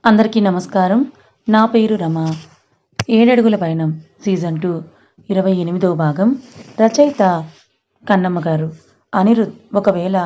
అందరికీ నమస్కారం. నా పేరు రమ. ఏడడుగుల పయనం సీజన్ 2 28వ భాగం. రచయిత కన్నమ్మ గారు. అనిరుద్ ఒకవేళ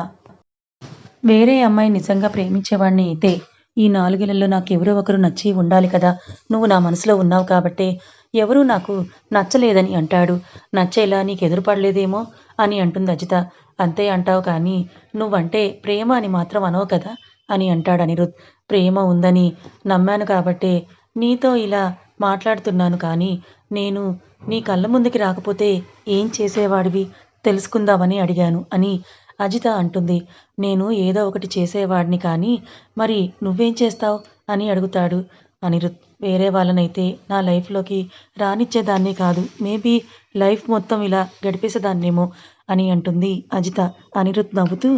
వేరే అమ్మాయి నిజంగా ప్రేమించేవాడిని అయితే ఈ 4 నాకెవరో ఒకరు నచ్చి ఉండాలి కదా. నువ్వు నా మనసులో ఉన్నావు కాబట్టే ఎవరూ నాకు నచ్చలేదని అంటాడు. నచ్చేలా నీకెదురుపడలేదేమో అని అంటుంది అజిత. అంతే అంటావు కానీ నువ్వంటే ప్రేమ అని మాత్రం అనవు కదా అని అంటాడు అనిరుద్. ప్రేమ ఉందని నమ్మాను కాబట్టే నీతో ఇలా మాట్లాడుతున్నాను కానీ నేను నీ కళ్ళ ముందుకి రాకపోతే ఏం చేసేవాడివి తెలుసుకుందామని అడిగాను అని అజిత అంటుంది. నేను ఏదో ఒకటి చేసేవాడిని కానీ మరి నువ్వేం చేస్తావు అని అడుగుతాడు అనిరుద్. వేరే వాళ్ళనైతే నా లైఫ్లోకి రానిచ్చేదాన్నే కాదు, మేబీ లైఫ్ మొత్తం ఇలా గడిపేసేదాన్నేమో అని అంటుంది అజిత. అనిరుద్ నవ్వుతూ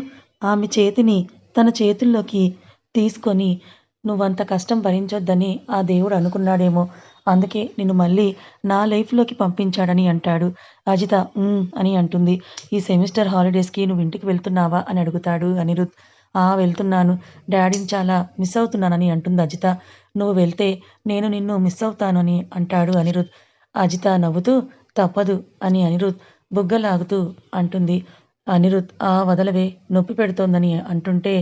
ఆమె చేతిని తన చేతుల్లోకి తీసుకొని నువ్వంత కష్టం భరించొద్దని ఆ దేవుడు అనుకున్నాడేమో, అందుకే నిన్ను మళ్ళీ నా లైఫ్లోకి పంపించాడని అంటాడు. అజిత అని అంటుంది. ఈ సెమిస్టర్ హాలిడేస్కి నువ్వు ఇంటికి వెళ్తున్నావా అని అడుగుతాడు అనిరుద్. వెళ్తున్నాను, డాడీని చాలా మిస్ అవుతున్నానని అంటుంది అజిత. నువ్వు వెళ్తే నేను నిన్ను మిస్ అవుతానని అంటాడు అనిరుద్. అజిత నవ్వుతూ తప్పదు అని అనిరుద్ బుగ్గలాగుతూ అంటుంది. అనిరుద్ వదలవే, నొప్పి పెడుతోందని అంటుంటే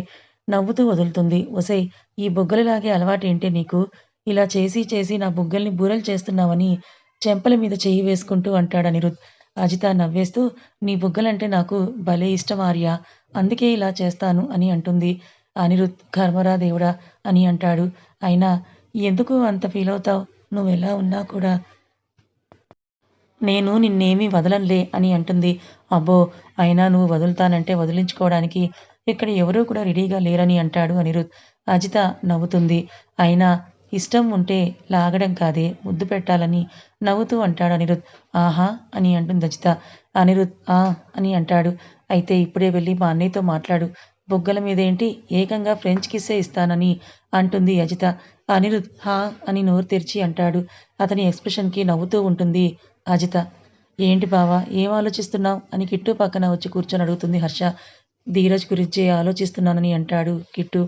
నవ్వుతూ వదులుతుంది. ఒసేయ్, ఈ బుగ్గలులాగే అలవాటేంటే నీకు? ఇలా చేసి చేసి నా బుగ్గల్ని బూరెలు చేస్తున్నావని చెంపల మీద చెయ్యి వేసుకుంటూ అంటాడు అనిరుద్. అజిత నవ్వేస్తూ నీ బుగ్గలంటే నాకు భలే ఇష్టం ఆర్య, అందుకే ఇలా చేస్తాను అని అంటుంది. అనిరుద్ కర్మరా దేవుడా అని అంటాడు. అయినా ఎందుకు అంత ఫీల్ అవుతావు? నువ్వెలా ఉన్నా కూడా నేను నిన్నేమీ వదలనులే అని అంటుంది. అబ్బో, అయినా నువ్వు వదులుతానంటే వదిలించుకోవడానికి ఇక్కడ ఎవరూ కూడా రెడీగా లేరని అంటాడు అనిరుద్. అజిత నవ్వుతుంది. అయినా ఇష్టం ఉంటే లాగడం కాదే, ముద్దు పెట్టాలని నవ్వుతూ అంటాడు అనిరుద్. ఆహా అని అంటుంది అజిత. అనిరుద్ అని అంటాడు. అయితే ఇప్పుడే వెళ్ళి మా అన్నయ్యతో మాట్లాడు, బుగ్గల మీదేంటి ఏకంగా ఫ్రెంచ్ కిస్సే ఇస్తానని అంటుంది అజిత. అనిరుద్ అని నోరు తెరిచి అంటాడు. అతని ఎక్స్ప్రెషన్కి నవ్వుతూ ఉంటుంది అజిత. ఏంటి బావా, ఏం ఆలోచిస్తున్నావు అని కిట్టు పక్కన వచ్చి కూర్చొని అడుగుతుంది హర్ష. ధీరజ్ గురించే ఆలోచిస్తున్నానని అంటాడు కిట్టు.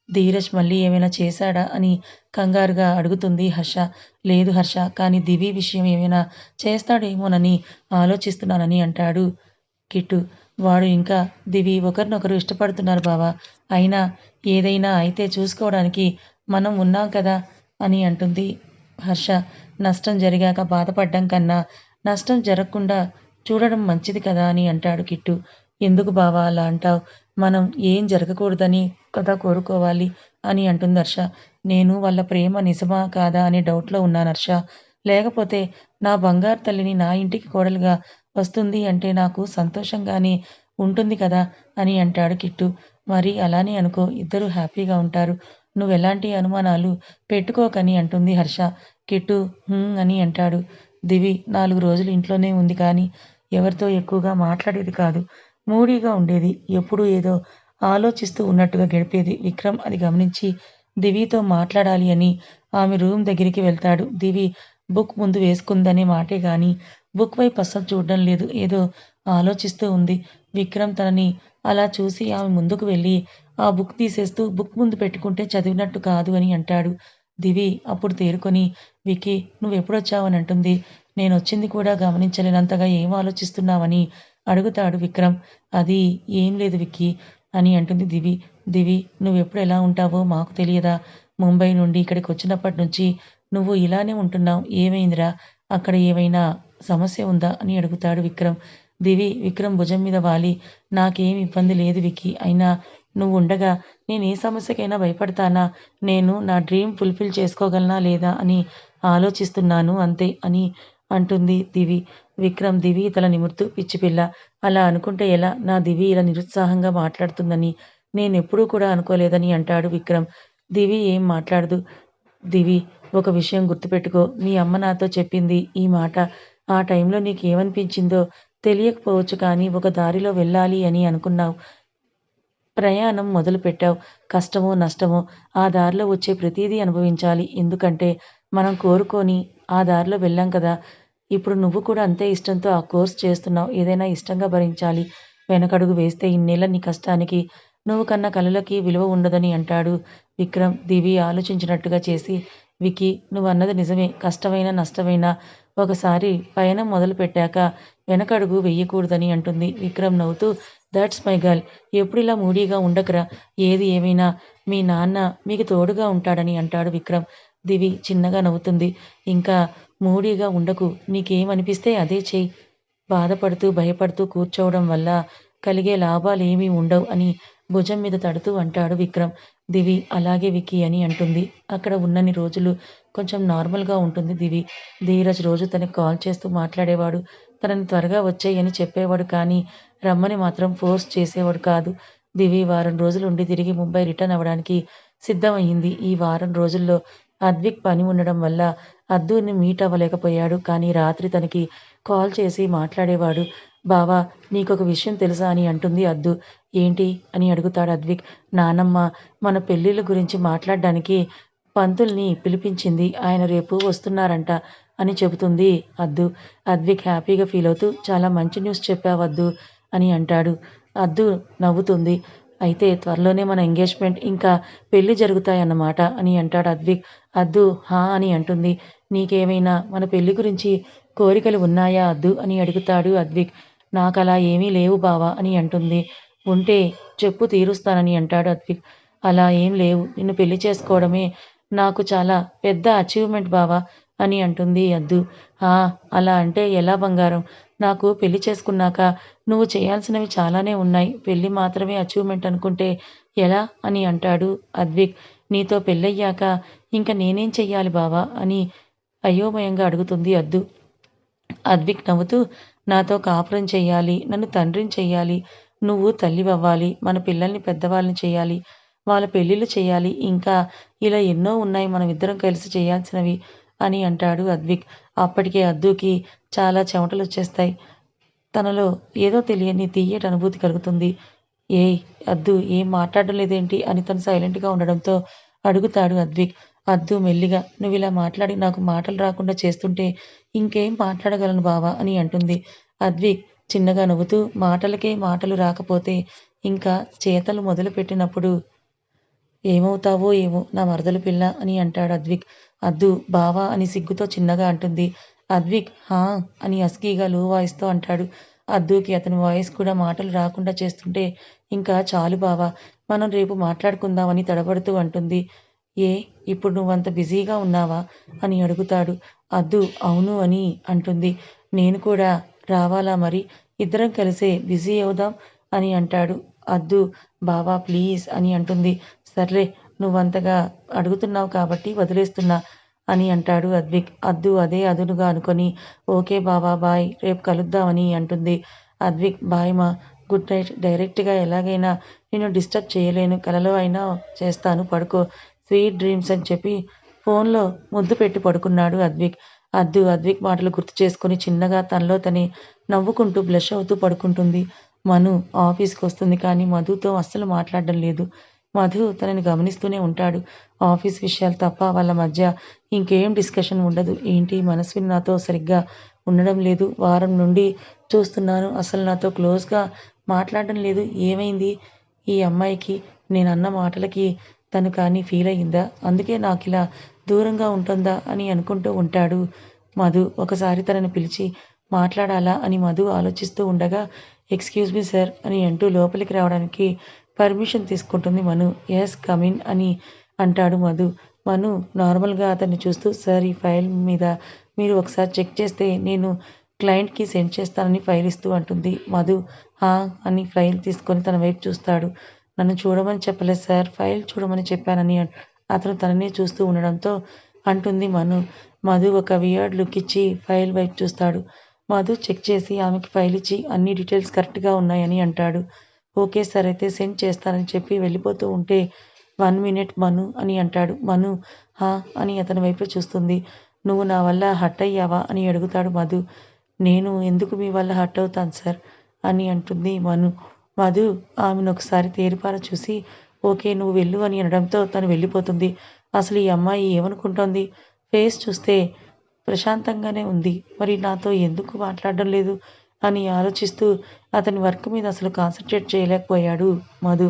ధీరజ్ మళ్ళీ ఏమైనా చేశాడా అని కంగారుగా అడుగుతుంది హర్ష. లేదు హర్ష, కానీ దివి విషయం ఏమైనా చేస్తాడేమోనని ఆలోచిస్తున్నానని అంటాడు కిట్టు. వాడు ఇంకా దివి ఒకరినొకరు ఇష్టపడుతున్నారు బావా, అయినా ఏదైనా అయితే చూసుకోవడానికి మనం ఉన్నాం కదా అని అంటుంది హర్ష. నష్టం జరిగాక బాధపడ్డం కన్నా నష్టం జరగకుండా చూడడం మంచిది కదా అని అంటాడు కిట్టు. ఎందుకు బావా అలా అంటావు? మనం ఏం జరగకూడదని కదా కోరుకోవాలి అని అంటుంది హర్ష. నేను వాళ్ళ ప్రేమ నిజమా కాదా అనే డౌట్‌లో ఉన్నాను హర్ష. లేకపోతే నా బంగారు తల్లిని నా ఇంటికి కోడలుగా వస్తుంది అంటే నాకు సంతోషంగానే ఉంటుంది కదా అని అంటాడు కిట్టు. మరి అలానే అనుకో, ఇద్దరూ హ్యాపీగా ఉంటారు. నువ్వెలాంటి అనుమానాలు పెట్టుకోకని అంటుంది హర్ష. కిట్టు అని అంటాడు. దివి 4 రోజులు ఇంట్లోనే ఉంది కానీ ఎవరితో ఎక్కువగా మాట్లాడేది కాదు. మూడీగా ఉండేది. ఎప్పుడూ ఏదో ఆలోచిస్తూ ఉన్నట్టుగా గడిపేది. విక్రమ్ అది గమనించి దివితో మాట్లాడాలి అని ఆమె రూమ్ దగ్గరికి వెళ్తాడు. దివి బుక్ ముందు వేసుకుందనే మాటే గాని బుక్ వైపు అస్సలు చూడడం లేదు. ఏదో ఆలోచిస్తూ ఉంది. విక్రమ్ తనని అలా చూసి ఆమె ముందుకు వెళ్ళి ఆ బుక్ తీసేస్తూ బుక్ ముందు పెట్టుకుంటే చదివినట్టు కాదు అని అంటాడు. దివి అప్పుడు తేరుకొని విక్కీ, నువ్వెప్పుడొచ్చావని అంటుంది. నేనొచ్చింది కూడా గమనించలేనంతగా ఏం ఆలోచిస్తున్నావని అడుగుతాడు విక్రమ్. అది ఏం లేదు విక్కీ అని అంటుంది దివి. దివి, నువ్వెప్పుడు ఎలా ఉంటావో మాకు తెలియదా? ముంబై నుండి ఇక్కడికొచ్చినప్పటి నుంచి నువ్వు ఇలానే ఉంటున్నావు. ఏమైందిరా? అక్కడ ఏమైనా సమస్య ఉందా అని అడుగుతాడు విక్రమ్. దివి విక్రమ్ భుజం మీద వాలి నాకేం ఇబ్బంది లేదు విక్కీ, అయినా నువ్వుండగా నేనే సమస్యకైనా భయపడతానా? నేను నా డ్రీమ్ ఫుల్‌ఫిల్ చేసుకోగలనా లేదా అని ఆలోచిస్తున్నాను అంతే అని అంటుంది దివి. విక్రమ్ దివి తల నిమురుతూ పిచ్చిపిల్ల, అలా అనుకుంటే ఎలా? నా దివి ఇలా నిరుత్సాహంగా మాట్లాడుతుందని నేనెప్పుడూ కూడా అనుకోలేదని అంటాడు విక్రమ్. దివి ఏం మాట్లాడదు. దివి, ఒక విషయం గుర్తుపెట్టుకో, మీ అమ్మ నాతో చెప్పింది ఈ మాట. ఆ టైంలో నీకేమనిపించిందో తెలియకపోవచ్చు కానీ ఒక దారిలో వెళ్ళాలి అని అనుకున్నావు. ప్రయాణం మొదలుపెట్టావు. కష్టమో, నష్టమో ఆ దారిలో వచ్చే ప్రతీదీ అనుభవించాలి. ఎందుకంటే మనం కోరుకొని ఆ దారిలో వెళ్ళాం కదా! ఇప్పుడు నువ్వు కూడా అంతే ఇష్టంతో ఆ కోర్స్ చేస్తున్నావు. ఏదైనా ఇష్టంగా భరించాలి. వెనకడుగు వేస్తే ఇన్నేళ్ల నీ కష్టానికి, నువ్వు కన్న కలలకి విలువ ఉండదని అంటాడు విక్రమ్ దివి ఆలోచించినట్టుగా చేసి, వికీ నువ్వన్నది నిజమే. కష్టమైనా, నష్టమైనా ఒకసారి పయనం మొదలుపెట్టాక వెనకడుగు వెయ్యకూడదని అంటుంది. విక్రమ్ నవ్వుతూ దట్స్ మై గర్ల్. ఎప్పుడిలా మూడీగా ఉండకురా. ఏది ఏమైనా మీ నాన్న మీకు తోడుగా ఉంటాడని అంటాడు విక్రమ్. దివి చిన్నగా నవ్వుతుంది. ఇంకా మూడీగా ఉండకు. నీకేమనిపిస్తే అదే చెయ్యి. బాధపడుతూ, భయపడుతూ కూర్చోవడం వల్ల కలిగే లాభాలేమీ ఉండవు అని భుజం మీద తడుతూ అంటాడు విక్రమ్. దివి అలాగే విక్కీ అని అంటుంది. అక్కడ ఉన్నన్ని రోజులు కొంచెం నార్మల్‌గా ఉంటుంది దివి. ధీరజ్ రోజు తనకి కాల్ చేస్తూ మాట్లాడేవాడు. తనని త్వరగా వచ్చెయ్ అని చెప్పేవాడు కానీ, రమ్మని మాత్రం ఫోర్స్ చేసేవాడు కాదు. దివి వారం రోజులుండి తిరిగి ముంబై రిటర్న్ అవ్వడానికి సిద్ధమయింది. ఈ వారం రోజుల్లో అద్విక్ పని ఉండడం వల్ల అద్దుని మీట్ అవ్వలేకపోయాడు. కానీ రాత్రి తనకి కాల్ చేసి మాట్లాడేవాడు. బావా నీకొక విషయం తెలుసా అని అంటుంది అద్దు. ఏంటి అని అడుగుతాడు అద్విక్. నానమ్మ మన పెళ్ళిళ్ళ గురించి మాట్లాడ్డానికి పంతుల్ని పిలిపించింది. ఆయన రేపు వస్తున్నారంట అని చెబుతుంది అద్దు. అద్విక్ హ్యాపీగా ఫీలవుతూ చాలా మంచి న్యూస్ చెప్పావద్దు అని అంటాడు. అద్దు నవ్వుతుంది. అయితే త్వరలోనే మన ఎంగేజ్‌మెంట్ ఇంకా పెళ్లి జరుగుతాయన్నమాట అని అంటాడు అద్విక్. అద్దు హా! అని అంటుంది. నీకేమైనా మన పెళ్లి గురించి కోరికలు ఉన్నాయా అద్దు అని అడుగుతాడు అద్విక్. నాకలా ఏమీ లేవు బావ అని అంటుంది. ఉంటే చెప్పు తీరుస్తానని అంటాడు అద్విక్. అలా ఏం లేవు. నిన్ను పెళ్లి చేసుకోవడమే నాకు చాలా పెద్ద అచీవ్‌మెంట్ బావ అని అంటుంది అద్దు. ఆ! అలా అంటే ఎలా బంగారం? నాకు పెళ్లి చేసుకున్నాక నువ్వు చేయాల్సినవి చాలానే ఉన్నాయి. పెళ్లి మాత్రమే అచీవ్‌మెంట్ అనుకుంటే ఎలా? అని అంటాడు అద్విక్. నీతో పెళ్లయ్యాక ఇంక నేనేం చెయ్యాలి బావా? అని అయోమయంగా అడుగుతుంది అద్దు. అద్విక్ నవ్వుతూ నాతో కాపురం చెయ్యాలి. నన్ను తండ్రిని చెయ్యాలి. నువ్వు తల్లివవ్వాలి. మన పిల్లల్ని పెద్దవాళ్ళని చెయ్యాలి. వాళ్ళ పెళ్ళిళ్ళు చెయ్యాలి. ఇంకా ఇలా ఎన్నో ఉన్నాయి మనమిద్దరం కలిసి చేయాల్సినవి అని అంటాడు అద్విక్. అప్పటికే అద్దుకి చాలా చెమటలొచ్చేస్తాయి. తనలో ఏదో తెలియని తియ్యటి అనుభూతి కలుగుతుంది. ఏయ్! అద్దు ఏం మాట్లాడడం లేదేంటి? అని తను సైలెంట్‌గా ఉండడంతో అడుగుతాడు అద్విక్. అద్దు మెల్లిగా నువ్విలా మాట్లాడి నాకు మాటలు రాకుండా చేస్తుంటే ఇంకేం మాట్లాడగలను బావా అని అంటుంది. అద్విక్ చిన్నగా నవ్వుతూ మాటలకే మాటలు రాకపోతే ఇంకా చేతలు మొదలుపెట్టినప్పుడు ఏమవుతావో ఏమో నా మరదలు పిల్ల అని అంటాడు అద్విక్. అద్దు బావా అని సిగ్గుతో చిన్నగా అంటుంది. అద్విక్ హా! అని హస్కీగా లో వాయిస్‌తో అంటాడు. అద్దుకి అతని వాయిస్ కూడా మాటలు రాకుండా చేస్తుంటే ఇంకా చాలు బావా! మనం రేపు మాట్లాడుకుందాం అని తడబడుతూ అంటుంది. ఏ ఇప్పుడు నువ్వంత బిజీగా ఉన్నావా? అని అడుగుతాడు. అద్దు అవును అని అంటుంది. నేను కూడా రావాలా మరి? ఇద్దరం కలిసే బిజీ అవుదాం అని అంటాడు. అద్దు బావా ప్లీజ్ అని అంటుంది. సర్లే నువ్వంతగా అడుగుతున్నావు కాబట్టి వదిలేస్తున్నా అని అంటాడు అద్విక్. అద్దు అదే అదునుగా అనుకొని ఓకే బావ బాయ్ రేపు కలుద్దాం అని అంటుంది. అద్విక్ బాయ్ మా! Good night. డైరెక్ట్‌గా ఎలాగైనా నిన్ను డిస్టర్బ్ చేయలేను. కలలో అయినా చేస్తాను పడుకో. స్వీట్ డ్రీమ్స్ అని చెప్పి ఫోన్‌లో ముద్దు పెట్టి పడుకున్నాడు అద్విక్. అద్విక్ మాటలు గుర్తు చేసుకొని చిన్నగా తనలో తనే నవ్వుకుంటూ బ్లష్ అవుతూ పడుకుంటుంది. మను ఆఫీస్‌కొస్తుంది కానీ మధుతో అస్సలు మాట్లాడడం లేదు. మధు తనని గమనిస్తూనే ఉంటాడు. ఆఫీస్ విషయాలు తప్ప వాళ్ళ మధ్య ఇంకేం డిస్కషన్ ఉండదు. ఏంటి మనస్విని నాతో సరిగ్గా ఉండడం లేదు. వారం నుండి చూస్తున్నాను. అసలు నాతో క్లోజ్‌గా మాట్లాడడం లేదు. ఏమైంది ఈ అమ్మాయికి? నేనన్న మాటలకి తను కానీ ఫీల్ అయ్యిందా? అందుకే నాకిలా దూరంగా ఉంటుందా అని అనుకుంటూ ఉంటాడు మధు. ఒకసారి తనని పిలిచి మాట్లాడాలా అని మధు ఆలోచిస్తూ ఉండగా ఎక్స్‌క్యూజ్ మీ సార్ అని అంటూ లోపలికి రావడానికి పర్మిషన్ తీసుకుంటుంది మను. యెస్ కమ్ ఇన్ అని అంటాడు మధు. మను నార్మల్‌గా అతన్ని చూస్తూ సార్ ఈ ఫైల్ మీద మీరు ఒకసారి చెక్ చేస్తే నేను క్లయింట్‌కి సెండ్ చేస్తానని ఫైల్ ఇస్తూ అంటుంది. మధు హా! అని ఫైల్ తీసుకొని తన వైపు చూస్తాడు. నన్ను చూడమని చెప్పలేదు సార్. ఫైల్ చూడమని చెప్పానని అతను తననే చూస్తూ ఉండడంతో అంటుంది మను. మధు ఒక వియర్డ్ లుక్ ఇచ్చి ఫైల్ వైపు చూస్తాడు. మధు చెక్ చేసి ఆమెకి ఫైల్ ఇచ్చి అన్ని డీటెయిల్స్ కరెక్ట్‌గా ఉన్నాయని అంటాడు. ఓకే సార్ అయితే సెండ్ చేస్తానని చెప్పి వెళ్ళిపోతూ ఉంటే 1 మినిట్ మను అని అంటాడు. మను హా! అని అతని వైపే చూస్తుంది. నువ్వు నా వల్ల హర్ట్ అయ్యావా? అని అడుగుతాడు మధు. నేను ఎందుకు మీ వల్ల హర్ట్ అవుతాను సార్ అని అంటుంది మను. మధు ఆమెనొకసారి తేరిపార చూసి ఓకే నువ్వు వెళ్ళు అని అనడంతో తను వెళ్ళిపోతుంది. అసలు ఈ అమ్మాయి ఏమనుకుంటోంది? ఫేస్ చూస్తే ప్రశాంతంగానే ఉంది. మరి నాతో ఎందుకు మాట్లాడడం లేదు అని ఆలోచిస్తూ అతని వర్క్ మీద అసలు కాన్సంట్రేట్ చేయలేకపోయాడు మధు.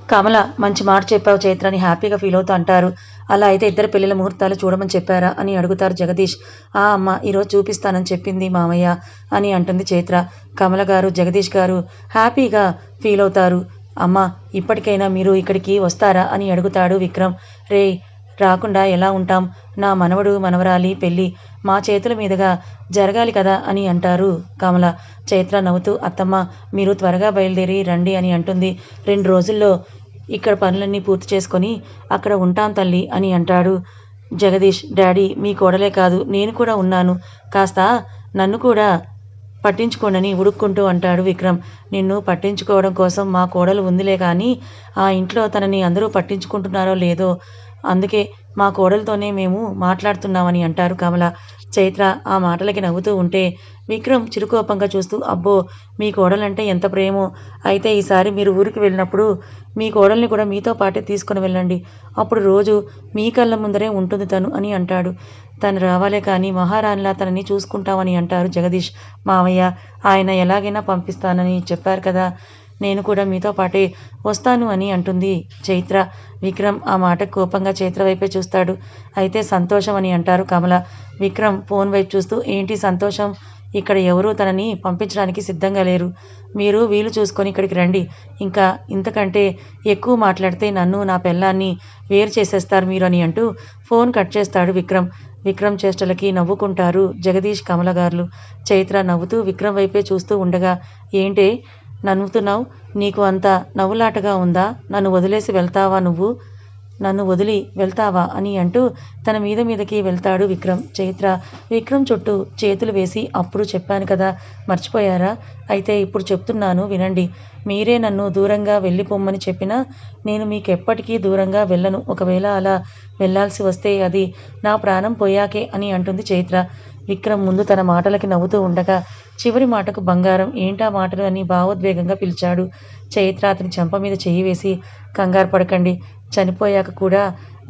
కమల మంచి మాట చెప్పావు చైత్ర అని హ్యాపీగా ఫీల్ అవుతూ అంటారు. అలా అయితే ఇద్దరు పెళ్ళిళ్ళ ముహూర్తాలు చూడమని చెప్పారా అని అడుగుతారు జగదీష్. ఆ అమ్మ ఈరోజు చూపిస్తానని చెప్పింది మామయ్య అని అంటుంది చైత్ర. కమల గారు జగదీష్ గారు హ్యాపీగా ఫీల్ అవుతారు. అమ్మ ఇప్పటికైనా మీరు ఇక్కడికి వస్తారా అని అడుగుతాడు విక్రమ్. రే రాకుండా ఎలా ఉంటాం, నా మనవడు మనవరాలి పెళ్ళి మా చేతుల మీదుగా జరగాలి కదా అని అంటారు కమల. చైత్ర నవ్వుతూ అత్తమ్మ మీరు త్వరగా బయలుదేరి రండి అని అంటుంది. 2 రోజుల్లో ఇక్కడ పనులన్నీ పూర్తి చేసుకొని అక్కడ ఉంటాం తల్లి అని అంటాడు జగదీష్. డాడీ మీ కోడలే కాదు నేను కూడా ఉన్నాను, కాస్త నన్ను కూడా పట్టించుకోండని ఉడుక్కుంటూ అంటాడు విక్రమ్. నిన్ను పట్టించుకోవడం కోసం మా కోడలు ఉందిలే కానీ ఆ ఇంట్లో తనని అందరూ పట్టించుకుంటున్నారో లేదో అందుకే మా కోడలతోనే మేము మాట్లాడుతున్నామని అంటారు కమల. చైత్ర ఆ మాటలకి నవ్వుతూ ఉంటే విక్రమ్ చిరుకోపంగా చూస్తూ అబ్బో మీ కోడలంటే ఎంత ప్రేమో, అయితే ఈసారి మీరు ఊరికి వెళ్ళినప్పుడు మీ కోడల్ని కూడా మీతో పాటే తీసుకుని వెళ్ళండి, అప్పుడు రోజు మీ కళ్ళ ముందరే ఉంటుంది తను అని అంటాడు. తను రావాలే కానీ మహారాణిలా తనని చూసుకుంటామని అంటారు జగదీష్. మావయ్య ఆయన ఎలాగైనా పంపిస్తానని చెప్పారు కదా, నేను కూడా మీతో పాటే వస్తాను అని అంటుంది చైత్ర. విక్రమ్ ఆ మాటకు కోపంగా చైత్ర వైపే చూస్తాడు. అయితే సంతోషం అని అంటారు కమల. విక్రమ్ ఫోన్ వైపు చూస్తూ ఏంటి సంతోషం, ఇక్కడ ఎవరూ తనని పంపించడానికి సిద్ధంగా లేరు, మీరు వీలు చూసుకొని ఇక్కడికి రండి, ఇంకా ఇంతకంటే ఎక్కువ మాట్లాడితే నన్ను నా పెళ్ళాన్ని వేరు చేసేస్తారు మీరు అని అంటూ ఫోన్ కట్ చేస్తాడు విక్రమ్. విక్రమ్ చేష్టలకి నవ్వుకుంటారు జగదీష్ కమల గారు. చైత్ర నవ్వుతూ విక్రమ్ వైపే చూస్తూ ఉండగా ఏంటే నవ్వుతున్నావు, నీకు అంత నవ్వులాటగా ఉందా, నన్ను వదిలేసి వెళ్తావా నువ్వు, నన్ను వదిలి వెళ్తావా అని అంటూ తన మీదకి వెళ్తాడు విక్రమ్. చైత్ర విక్రమ్ చుట్టూ చేతులు వేసి అప్పుడు చెప్పాను కదా మర్చిపోయారా, అయితే ఇప్పుడు చెప్తున్నాను వినండి, మీరే నన్ను దూరంగా వెళ్ళిపోమ్మని చెప్పినా నేను మీకెప్పటికీ దూరంగా వెళ్ళను, ఒకవేళ అలా వెళ్ళాల్సి వస్తే అది నా ప్రాణం పోయాకే అని అంటుంది చైత్ర. విక్రమ్ ముందు తన మాటలకి నవ్వుతూ ఉండగా చివరి మాటకు బంగారం ఏంటా మాటలు అని భావోద్వేగంగా పిలిచాడు. చైత్ర అతని చెంప మీద చెయ్యి వేసి కంగారు పడకండి, చనిపోయాక కూడా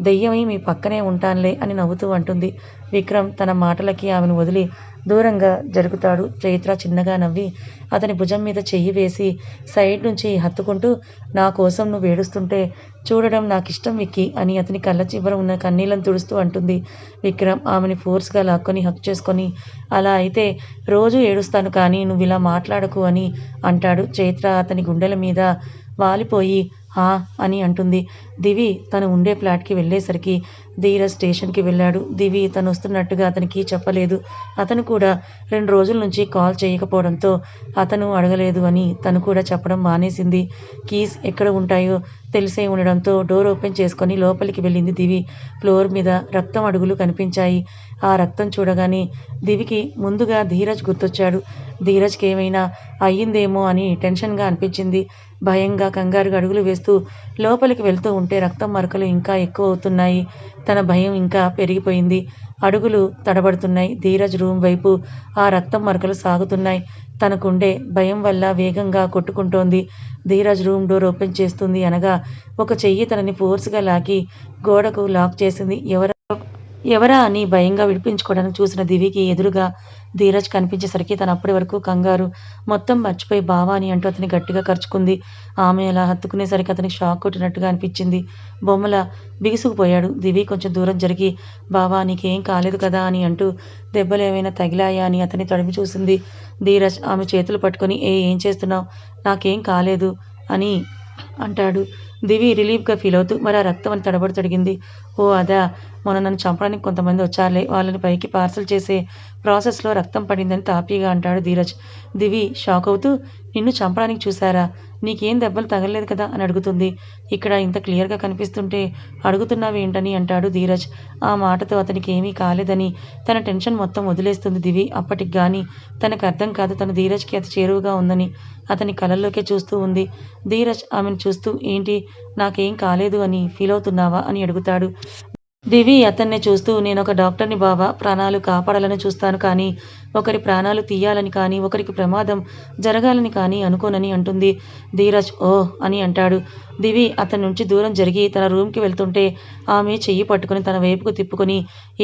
దెయ్యమై మీ పక్కనే ఉంటానులే అని నవ్వుతూ అంటుంది. విక్రమ్ తన మాటలకి ఆమెను వదిలి దూరంగా జరుగుతాడు. చైత్ర చిన్నగా నవ్వి అతని భుజం మీద చెయ్యి వేసి సైడ్ నుంచి హత్తుకుంటూ నా కోసం నువ్వు ఏడుస్తుంటే చూడడం నాకిష్టం విక్కీ అని అతని కళ్ళ చివర ఉన్న కన్నీళ్లను తుడుస్తూ అంటుంది. విక్రమ్ ఆమెని ఫోర్స్గా లాక్కొని హక్ చేసుకొని అలా అయితే రోజూ ఏడుస్తాను కానీ నువ్వు ఇలా మాట్లాడకు అని అంటాడు. చైత్ర అతని గుండెల మీద వాలిపోయి హా అని అంటుంది. దివి తను ఉండే ఫ్లాట్కి వెళ్ళేసరికి ధీరజ్ స్టేషన్కి వెళ్ళాడు. దివి తను వస్తున్నట్టుగా అతనికి చెప్పలేదు. అతను కూడా 2 రోజుల నుంచి కాల్ చేయకపోవడంతో అతను అడగలేదు అని తను కూడా చెప్పడం మానేసింది. కీస్ ఎక్కడ ఉంటాయో తెలిసే ఉండడంతో డోర్ ఓపెన్ చేసుకొని లోపలికి వెళ్ళింది దివి. ఫ్లోర్ మీద రక్తం అడుగులు కనిపించాయి. ఆ రక్తం చూడగానే దివికి ముందుగా ధీరజ్ గుర్తొచ్చాడు. ధీరజ్కి ఏమైనా అయ్యిందేమో అని టెన్షన్గా అనిపించింది. భయంగా కంగారుగా అడుగులు వేస్తూ లోపలికి వెళ్తూ ఉంటే రక్తం మరకలు ఇంకా ఎక్కువ అవుతున్నాయి. తన భయం ఇంకా పెరిగిపోయింది. అడుగులు తడబడుతున్నాయి. ధీరజ్ రూమ్ వైపు ఆ రక్తం మరకలు సాగుతున్నాయి. తనకుండే భయం వల్ల వేగంగా కొట్టుకుంటోంది. ధీరజ్ రూమ్ డోర్ ఓపెన్ చేస్తుంది అనగా ఒక చెయ్యి తనని ఫోర్స్గా లాగి గోడకు లాక్ చేసింది. ఎవరా అని భయంగా విడిపించుకోవడానికి చూసిన దివికి ఎదురుగా ధీరజ్ కనిపించేసరికి తను అప్పటి వరకు కంగారు మొత్తం మర్చిపోయి బావా అని అంటూ అతని గట్టిగా కరుచుకుంది. ఆమె అలా హత్తుకునేసరికి అతనికి షాక్ కొట్టినట్టుగా అనిపించింది. బొమ్మల బిగుసుకుపోయాడు. దివి కొంచెం దూరం జరిగి బావా నీకేం కాలేదు కదా అని అంటూ దెబ్బలు ఏమైనా తగిలాయా అని అతని తడిమి చూసింది. ధీరజ్ ఆమె చేతులు పట్టుకొని ఏం చేస్తున్నావు, నాకేం కాలేదు అని అంటాడు. దివి రిలీఫ్గా ఫీల్ అవుతూ మరి ఆ రక్తం అని తడబడి ఓ అదా, మొన్న నన్ను చంపడానికి కొంతమంది వచ్చారులే, వాళ్ళని పైకి పార్సల్ చేసే ప్రాసెస్లో రక్తం పడిందని తాపీగా అంటాడు ధీరజ్. దివి షాక్ అవుతూ నిన్ను చంపడానికి చూశారా, నీకేం దెబ్బలు తగలలేదు కదా అని అడుగుతుంది. ఇక్కడ ఇంత క్లియర్గా కనిపిస్తుంటే అడుగుతున్నావేంటని అంటాడు ధీరజ్. ఆ మాటతో అతనికి ఏమీ కాలేదని తన టెన్షన్ మొత్తం వదిలేస్తుంది దివి. అప్పటికి కానీ తనకు అర్థం కాదు తను ధీరజ్కి అతి చేరువుగా ఉందని. అతని కళ్ళల్లోకే చూస్తూ ఉంది. ధీరజ్ ఆమెను చూస్తూ ఏంటి నాకేం కాలేదు అని ఫీల్ అవుతున్నావా అని అడుగుతాడు. దివి అతన్నే చూస్తూ నేనొక డాక్టర్ని బావా, ప్రాణాలు కాపాడాలని చూస్తాను కానీ ఒకరి ప్రాణాలు తీయాలని కానీ ఒకరికి ప్రమాదం జరగాలని కానీ అనుకోనని అంటుంది. ధీరజ్ ఓహ్ అని అంటాడు. దివి అతని నుంచి దూరం జరిగి తన రూమ్కి వెళ్తుంటే ఆమె చెయ్యి పట్టుకుని తన వైపుకు తిప్పుకొని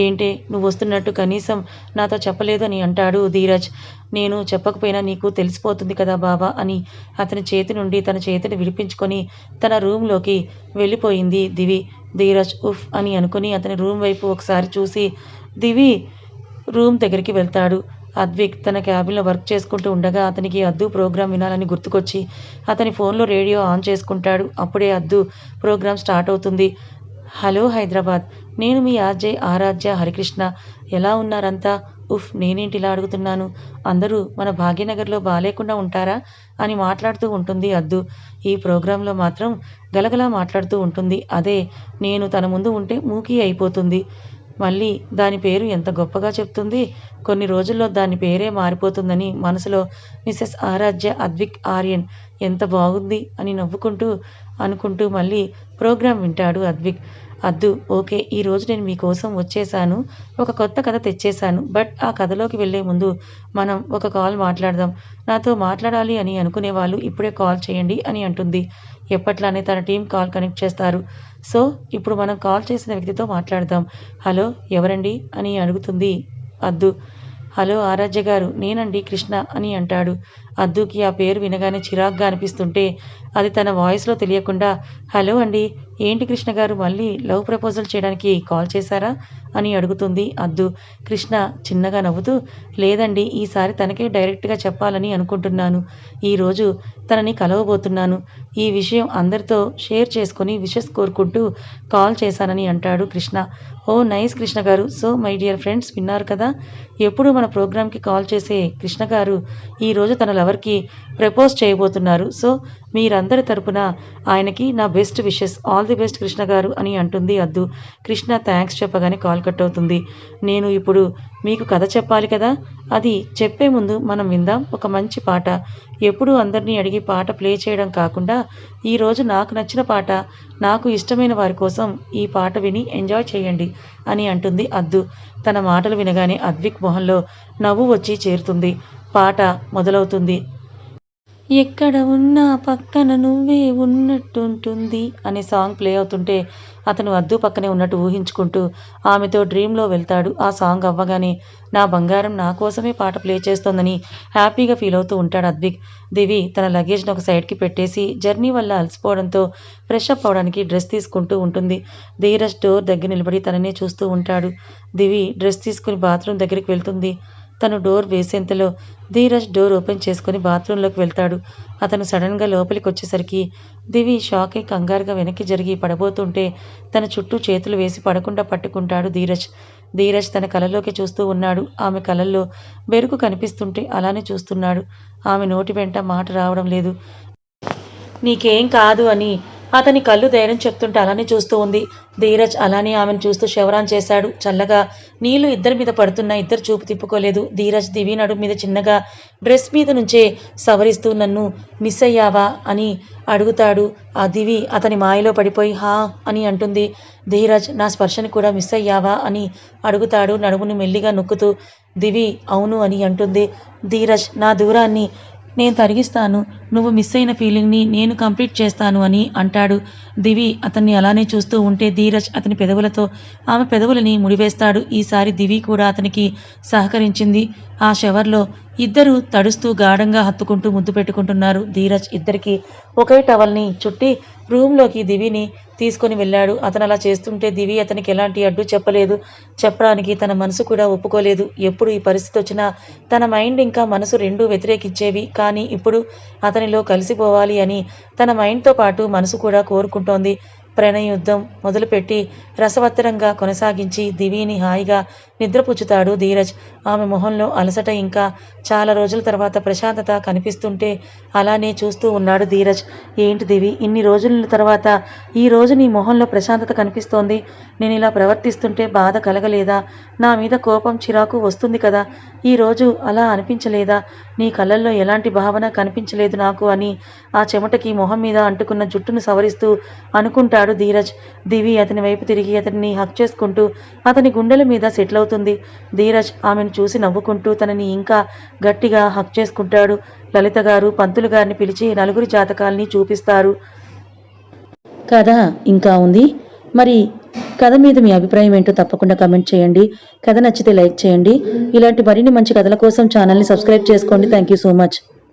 ఏంటే నువ్వు వస్తున్నట్టు కనీసం నాతో చెప్పలేదు అని అంటాడు ధీరజ్. నేను చెప్పకపోయినా నీకు తెలిసిపోతుంది కదా బాబా అని అతని చేతి నుండి తన చేతిని విడిపించుకొని తన రూమ్లోకి వెళ్ళిపోయింది దివి. ధీరజ్ ఉఫ్ అని అనుకుని అతని రూమ్ వైపు ఒకసారి చూసి దివి రూమ్ దగ్గరికి వెళ్తాడు. అద్విక్ తన క్యాబిన్లో వర్క్ చేసుకుంటూ ఉండగా అతనికి అద్దు ప్రోగ్రాం వినాలని గుర్తుకొచ్చి అతని ఫోన్లో రేడియో ఆన్ చేసుకుంటాడు. అప్పుడే అద్దు ప్రోగ్రాం స్టార్ట్ అవుతుంది. హలో హైదరాబాద్, నేను మీ ఆర్జే ఆరాధ్య హరికృష్ణ. ఎలా ఉన్నారంతా? ఉఫ్ నేనేంటి ఇలా అడుగుతున్నాను, అందరూ మన భాగ్యనగర్లో బాలేకుండా ఉంటారా అని మాట్లాడుతూ ఉంటుంది అద్దు. ఈ ప్రోగ్రాంలో మాత్రం గలగలా మాట్లాడుతూ ఉంటుంది. అదే నేను తన ముందు ఉంటే మూకీ అయిపోతుంది. మళ్ళీ దాని పేరు ఎంత గొప్పగా చెప్తుంది. కొన్ని రోజుల్లో దాని పేరే మారిపోతుందని మనసులో మిసెస్ ఆరాధ్య అద్విక్ ఆర్యన్ ఎంత బాగుంది అని నవ్వుకుంటూ అనుకుంటూ మళ్ళీ ప్రోగ్రాం వింటాడు అద్విక్. అద్దు ఓకే, ఈరోజు నేను మీకోసం వచ్చేసాను, ఒక కొత్త కథ తెచ్చేశాను. బట్ ఆ కథలోకి వెళ్ళే ముందు మనం ఒక కాల్ మాట్లాడదాం. నాతో మాట్లాడాలి అని అనుకునే వాళ్ళు ఇప్పుడే కాల్ చేయండి అని అంటుంది. ఎప్పట్లానే తన టీం కాల్ కనెక్ట్ చేస్తారు. సో ఇప్పుడు మనం కాల్ చేసిన వ్యక్తితో మాట్లాడదాం. హలో ఎవరండి అని అడుగుతుంది అద్దు. హలో ఆరాధ్య గారు, నేనండి కృష్ణ అని అంటాడు. అద్దుకి ఆ పేరు వినగానే చిరాగ్గా అనిపిస్తుంటే అది తన వాయిస్లో తెలియకుండా హలో అండి, ఏంటి కృష్ణ గారు మళ్ళీ లవ్ ప్రపోజల్ చేయడానికి కాల్ చేశారా అని అడుగుతుంది అద్దు. కృష్ణ చిన్నగా నవ్వుతూ లేదండి, ఈసారి తనకే డైరెక్ట్గా చెప్పాలని అనుకుంటున్నాను. ఈరోజు తనని కలవబోతున్నాను. ఈ విషయం అందరితో షేర్ చేసుకుని విషెస్ కోరుకుంటూ కాల్ చేశానని అంటాడు కృష్ణ. ఓ నైస్ కృష్ణ గారు. సో మై డియర్ ఫ్రెండ్స్, విన్నారు కదా, ఎప్పుడు మన ప్రోగ్రామ్కి కాల్ చేసే కృష్ణ గారు ఈరోజు తన లవర్కి ప్రపోజ్ చేయబోతున్నారు. సో మీరందరి తరపున ఆయనకి నా best wishes, all the best Krishna గారు అని అంటుంది అద్దు. కృష్ణ థ్యాంక్స్ చెప్పగానే కాల్ కట్ అవుతుంది. నేను ఇప్పుడు మీకు కథ చెప్పాలి కదా, అది చెప్పే ముందు మనం విందాం ఒక మంచి పాట. ఎప్పుడూ అందరినీ అడిగి పాట ప్లే చేయడం కాకుండా ఈరోజు నాకు నచ్చిన పాట, నాకు ఇష్టమైన వారి కోసం ఈ పాట విని ఎంజాయ్ చేయండి అని అంటుంది అద్దు. తన మాటలు వినగానే అద్విక్ మొహంలో నవ్వు వచ్చి చేరుతుంది. పాట మొదలవుతుంది. ఎక్కడ ఉన్నా పక్కన నువ్వే ఉన్నట్టుంటుంది అనే సాంగ్ ప్లే అవుతుంటే అతను అద్దు పక్కనే ఉన్నట్టు ఊహించుకుంటూ ఆమెతో డ్రీమ్లో వెళ్తాడు. ఆ సాంగ్ అవ్వగానే నా బంగారం నా కోసమే పాట ప్లే చేస్తోందని హ్యాపీగా ఫీల్ అవుతూ ఉంటాడు అద్విక్. దివి తన లగేజ్ని ఒక సైడ్కి పెట్టేసి జర్నీ వల్ల అలసిపోవడంతో ఫ్రెష్ అప్ అవడానికి డ్రెస్ తీసుకుంటూ ఉంటుంది. ధీరజ్ డోర్ దగ్గర నిలబడి తననే చూస్తూ ఉంటాడు. దివి డ్రెస్ తీసుకుని బాత్రూమ్ దగ్గరికి వెళ్తుంది. తను డోర్ వేసేంతలో ధీరజ్ డోర్ ఓపెన్ చేసుకుని బాత్రూంలోకి వెళ్తాడు. అతను సడన్గా లోపలికి వచ్చేసరికి దివి షాక్ అయి కంగారుగా వెనక్కి జరిగి పడబోతుంటే తన చుట్టూ చేతులు వేసి పడకుండా పట్టుకుంటాడు ధీరజ్. ధీరజ్ తన కళ్ళలోకి చూస్తూ ఉన్నాడు. ఆమె కళ్ళల్లో బెరుకు కనిపిస్తుంటే అలానే చూస్తున్నాడు. ఆమె నోటి వెంట మాట రావడం లేదు. నీకేం కాదు అని అతని కళ్ళు ధైర్యం చెప్తుంటే అలానే చూస్తూ ఉంది. ధీరజ్ అలానే ఆమెను చూస్తూ శవరాన్ చేశాడు. చల్లగా నీళ్లు ఇద్దరి మీద పడుతున్నా ఇద్దరు చూపు తిప్పుకోలేదు. ధీరజ్ దివి నడుము మీద చిన్నగా డ్రెస్ మీద నుంచే సవరిస్తూ నన్ను మిస్ అయ్యావా అని అడుగుతాడు. ఆ దివి అతని మాయలో పడిపోయి హా అని అంటుంది. ధీరజ్ నా స్పర్శని కూడా మిస్ అయ్యావా అని అడుగుతాడు నడుమును మెల్లిగా నొక్కుతూ. దివి అవును అని అంటుంది. ధీరజ్ నా దూరాన్ని నేను తరిగిస్తాను, నువ్వు మిస్ అయిన ఫీలింగ్ని నేను కంప్లీట్ చేస్తాను అని అంటాడు. దివి అతన్ని అలానే చూస్తూ ఉంటే ధీరజ్ అతని పెదవులతో ఆమె పెదవులని ముడివేస్తాడు. ఈసారి దివి కూడా అతనికి సహకరించింది. ఆ షవర్లో ఇద్దరు తడుస్తూ గాఢంగా హత్తుకుంటూ ముద్దు పెట్టుకుంటున్నారు. ధీరజ్ ఇద్దరికి ఒకే టవల్ని చుట్టి రూమ్లోకి దివిని తీసుకొని వెళ్ళాడు. అతను అలా చేస్తుంటే దివి అతనికి ఎలాంటి అడ్డు చెప్పలేదు. చెప్పడానికి తన మనసు కూడా ఒప్పుకోలేదు. ఎప్పుడు ఈ పరిస్థితి వచ్చినా తన మైండ్ ఇంకా మనసు రెండూ వ్యతిరేకించేవి. కానీ ఇప్పుడు అతనిలో కలిసిపోవాలి అని తన మైండ్తో పాటు మనసు కూడా కోరుకుంటోంది. ప్రణయ యుద్ధం మొదలుపెట్టి రసవత్తరంగా కొనసాగించి దివిని హాయిగా నిద్రపుచ్చుతాడు ధీరజ్. ఆమె మొహంలో అలసట ఇంకా చాలా రోజుల తర్వాత ప్రశాంతత కనిపిస్తుంటే అలానే చూస్తూ ఉన్నాడు ధీరజ్. ఏంటి దివి, ఇన్ని రోజుల తర్వాత ఈ రోజు నీ మొహంలో ప్రశాంతత కనిపిస్తోంది. నేను ఇలా ప్రవర్తిస్తుంటే బాధ కలగలేదా? నా మీద కోపం చిరాకు వస్తుంది కదా, ఈరోజు అలా అనిపించలేదా? నీ కళ్ళల్లో ఎలాంటి భావన కనిపించలేదు నాకు అని ఆ చెమటకి మొహం మీద అంటుకున్న జుట్టును సవరిస్తూ అనుకుంటాడు అంటాడు ధీరజ్. దివి అతని వైపు తిరిగి అతన్ని హక్ చేసుకుంటూ అతని గుండెల మీద సెటిల్ అవుతుంది. ధీరజ్ ఆమెను చూసి నవ్వుకుంటూ తనని ఇంకా గట్టిగా హక్ చేసుకుంటాడు. లలిత గారు పంతులు గారిని పిలిచి నలుగురి జాతకాల్ని చూపిస్తారు. కథ ఇంకా ఉంది. మరి కథ మీద మీ అభిప్రాయం ఏంటో తప్పకుండా కమెంట్ చేయండి. కథ నచ్చితే లైక్ చేయండి. ఇలాంటి మరిన్ని మంచి కథల కోసం ఛానల్ని సబ్స్క్రైబ్ చేసుకోండి. Thank you so much.